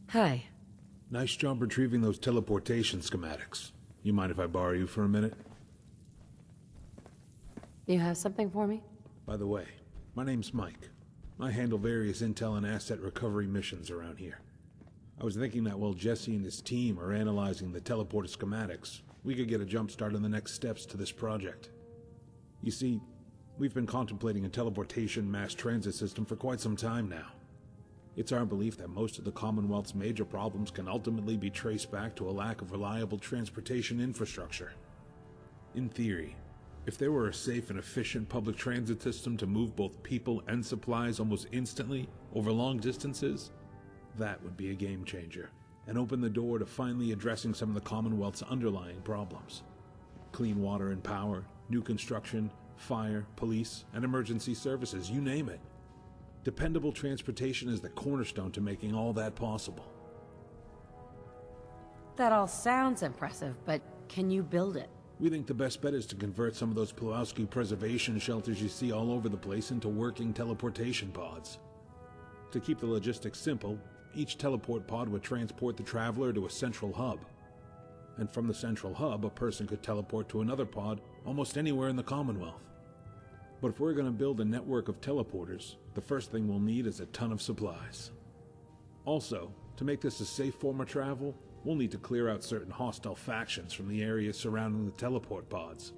Hi. Nice job retrieving those teleportation schematics. You mind if I borrow you for a minute? You have something for me? By the way, my name's Mike. I handle various intel and asset recovery missions around here. I was thinking that while Jesse and his team are analyzing the teleporter schematics, we could get a jump start on the next steps to this project. You see, we've been contemplating a teleportation mass transit system for quite some time now. It's our belief that most of the Commonwealth's major problems can ultimately be traced back to a lack of reliable transportation infrastructure. In theory, if there were a safe and efficient public transit system to move both people and supplies almost instantly over long distances, that would be a game changer and open the door to finally addressing some of the Commonwealth's underlying problems. Clean water and power, new construction, fire, police, and emergency services, you name it. Dependable transportation is the cornerstone to making all that possible. That all sounds impressive, but can you build it? We think the best bet is to convert some of those Pulowski preservation shelters you see all over the place into working teleportation pods. To keep the logistics simple, each teleport pod would transport the traveler to a central hub. And from the central hub, a person could teleport to another pod almost anywhere in the Commonwealth. But if we're going to build a network of teleporters, the first thing we'll need is a ton of supplies. Also, to make this a safe form of travel, we'll need to clear out certain hostile factions from the areas surrounding the teleport pods.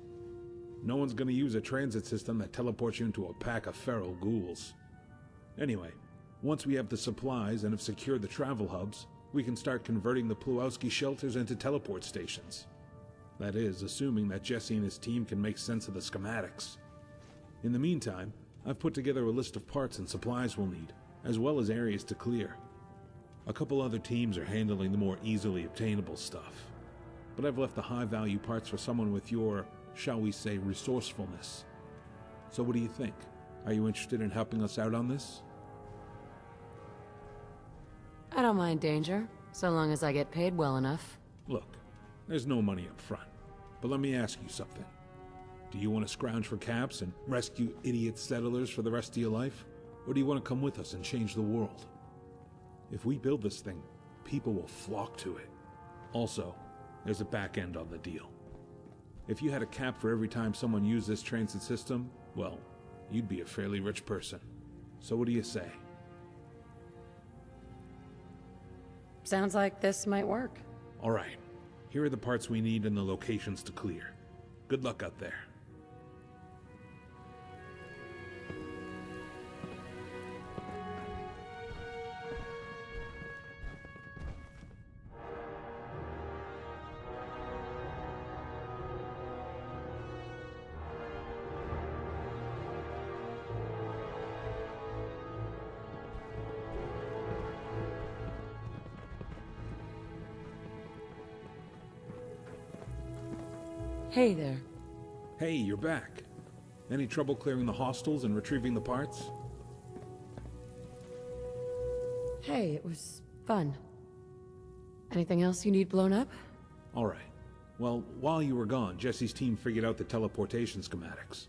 No one's going to use a transit system that teleports you into a pack of feral ghouls. Anyway, once we have the supplies and have secured the travel hubs, we can start converting the Pulowski shelters into teleport stations. That is, assuming that Jesse and his team can make sense of the schematics. In the meantime, I've put together a list of parts and supplies we'll need, as well as areas to clear. A couple other teams are handling the more easily obtainable stuff, but I've left the high-value parts for someone with your, shall we say, resourcefulness. So what do you think? Are you interested in helping us out on this? I don't mind danger, so long as I get paid well enough. Look, there's no money up front, but let me ask you something. Do you want to scrounge for caps and rescue idiot settlers for the rest of your life? Or do you want to come with us and change the world? If we build this thing, people will flock to it. Also, there's a back end on the deal. If you had a cap for every time someone used this transit system, well, you'd be a fairly rich person. So what do you say? Sounds like this might work. All right. Here are the parts we need and the locations to clear. Good luck out there. Hey there. Hey, you're back. Any trouble clearing the hostels and retrieving the parts? Hey, it was fun. Anything else you need blown up? All right. Well, while you were gone, Jesse's team figured out the teleportation schematics.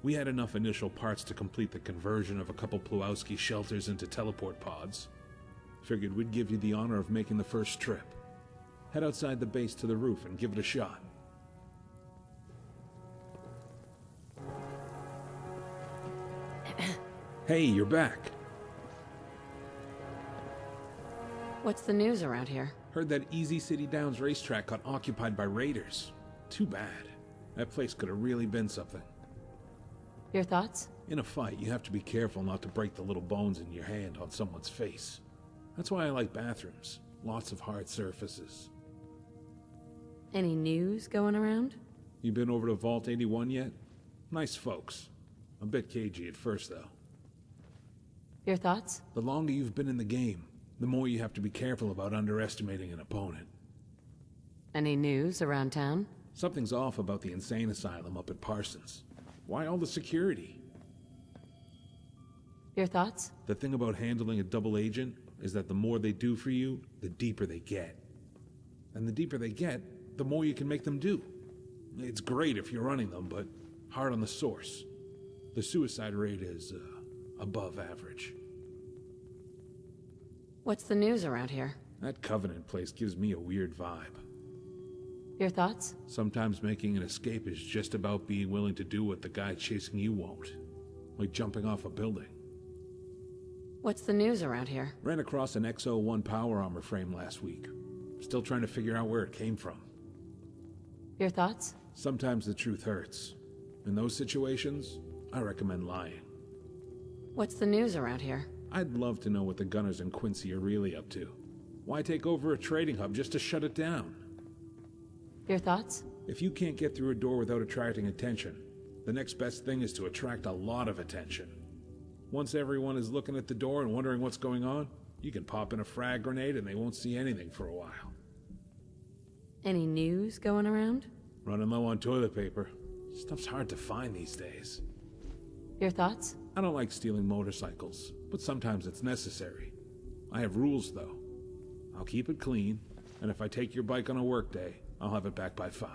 We had enough initial parts to complete the conversion of a couple Pulowski shelters into teleport pods. Figured we'd give you the honor of making the first trip. Head outside the base to the roof and give it a shot. Hey, you're back. What's the news around here? Heard that Easy City Downs racetrack got occupied by raiders. Too bad. That place could have really been something. Your thoughts? In a fight, you have to be careful not to break the little bones in your hand on someone's face. That's why I like bathrooms. Lots of hard surfaces. Any news going around? You been over to Vault 81 yet? Nice folks. A bit cagey at first, though. Your thoughts? The longer you've been in the game, the more you have to be careful about underestimating an opponent. Any news around town? Something's off about the insane asylum up at Parsons. Why all the security? Your thoughts? The thing about handling a double agent is that the more they do for you, the deeper they get. And the deeper they get, the more you can make them do. It's great if you're running them, but hard on the source. The suicide rate is above average. What's the news around here? That Covenant place gives me a weird vibe. Your thoughts? Sometimes making an escape is just about being willing to do what the guy chasing you won't. Like jumping off a building. What's the news around here? Ran across an XO-1 power armor frame last week. Still trying to figure out where it came from. Your thoughts? Sometimes the truth hurts. In those situations, I recommend lying. What's the news around here? I'd love to know what the Gunners in Quincy are really up to. Why take over a trading hub just to shut it down? Your thoughts? If you can't get through a door without attracting attention, the next best thing is to attract a lot of attention. Once everyone is looking at the door and wondering what's going on, you can pop in a frag grenade and they won't see anything for a while. Any news going around? Running low on toilet paper. Stuff's hard to find these days. Your thoughts? I don't like stealing motorcycles, but sometimes it's necessary. I have rules, though. I'll keep it clean, and if I take your bike on a work day, I'll have it back by 5.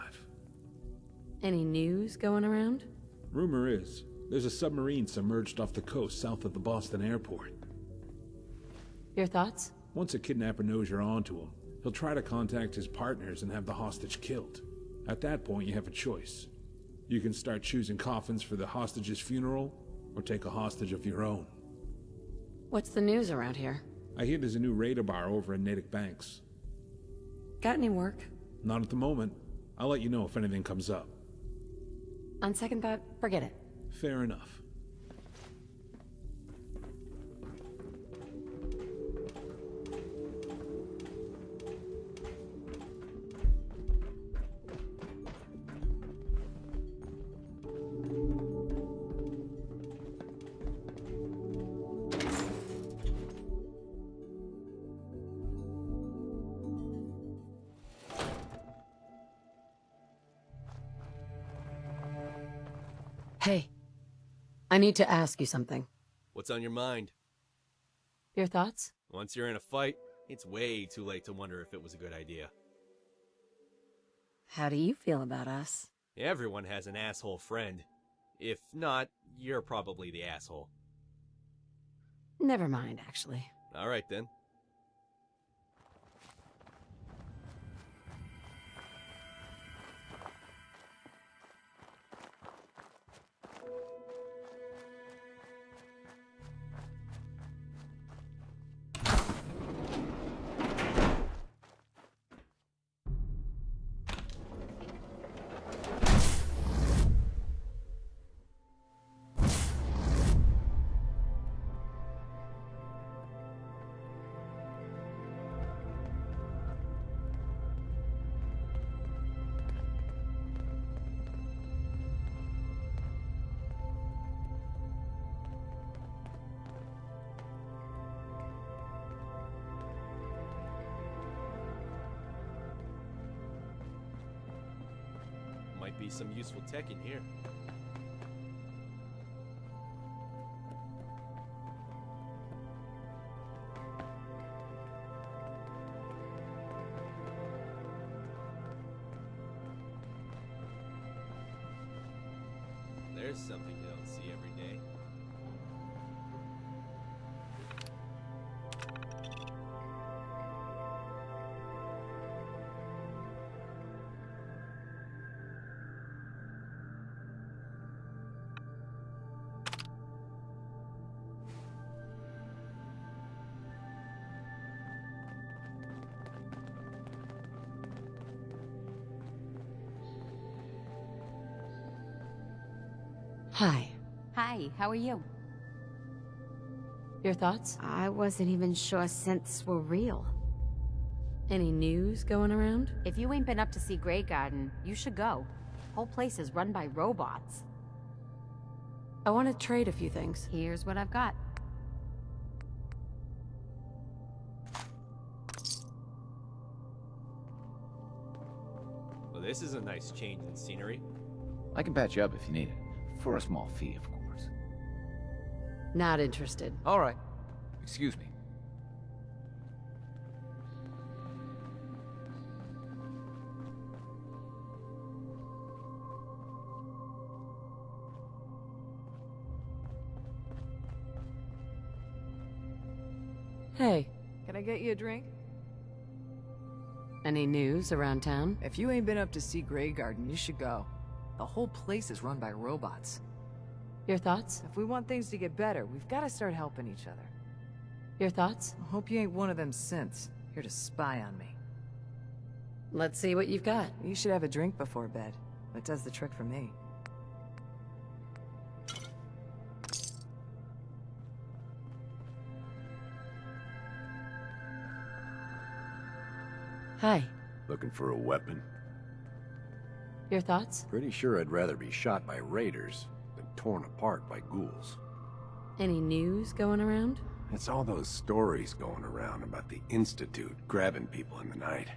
Any news going around? Rumor is, there's a submarine submerged off the coast south of the Boston airport. Your thoughts? Once a kidnapper knows you're onto him, he'll try to contact his partners and have the hostage killed. At that point, you have a choice. You can start choosing coffins for the hostage's funeral, or take a hostage of your own. What's the news around here? I hear there's a new radar bar over in Natick Banks. Got any work? Not at the moment. I'll let you know if anything comes up. On second thought, forget it. Fair enough. Hey, I need to ask you something. What's on your mind? Your thoughts? Once you're in a fight, it's way too late to wonder if it was a good idea. How do you feel about us? Everyone has an asshole friend. If not, you're probably the asshole. Never mind, actually. Alright then. Might be some useful tech in here. There's something you don't see every day. Hi. Hi, how are you? Your thoughts? I wasn't even sure synths were real. Any news going around? If you ain't been up to see Grey Garden, you should go. Whole place is run by robots. I want to trade a few things. Here's what I've got. Well, this is a nice change in scenery. I can patch you up if you need it. For a small fee, of course. Not interested. All right. Excuse me. Hey, Can I get you a drink? Any news around town? If you ain't been up to see Grey Garden, you should go. The whole place is run by robots. Your thoughts? If we want things to get better, we've got to start helping each other. Your thoughts? I hope you ain't one of them synths, here to spy on me. Let's see what you've got. You should have a drink before bed. That does the trick for me. Hi. Looking for a weapon? Your thoughts? Pretty sure I'd rather be shot by raiders than torn apart by ghouls. Any news going around? It's all those stories going around about the Institute grabbing people in the night.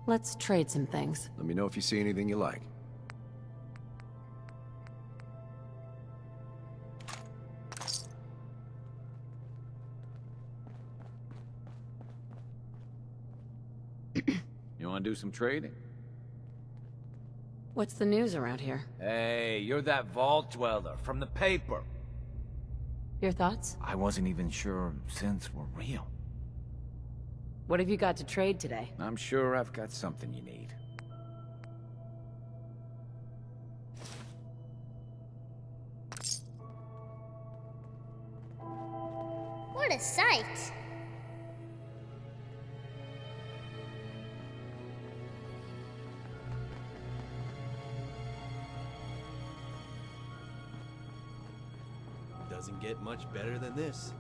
Let's trade some things. Let me know if you see anything you like. You want to do some trading? What's the news around here? Hey, you're that vault dweller from the paper. Your thoughts? I wasn't even sure synths were real. What have you got to trade today? I'm sure I've got something you need. What a sight! Doesn't get much better than this.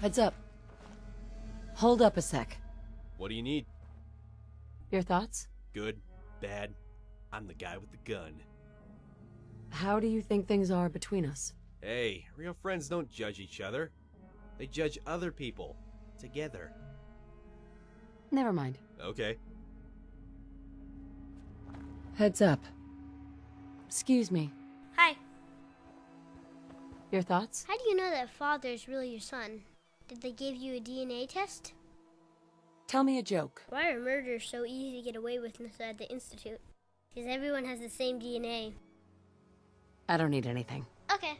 Heads up. Hold up a sec. What do you need? Your thoughts? Good? Bad? I'm the guy with the gun. How do you think things are between us? Hey, real friends don't judge each other. They judge other people. Together. Never mind. Okay. Heads up. Excuse me. Hi. Your thoughts? How do you know that father is really your son? Did they give you a DNA test? Tell me a joke. Why are murders so easy to get away with inside the Institute? Because everyone has the same DNA. I don't need anything. Okay.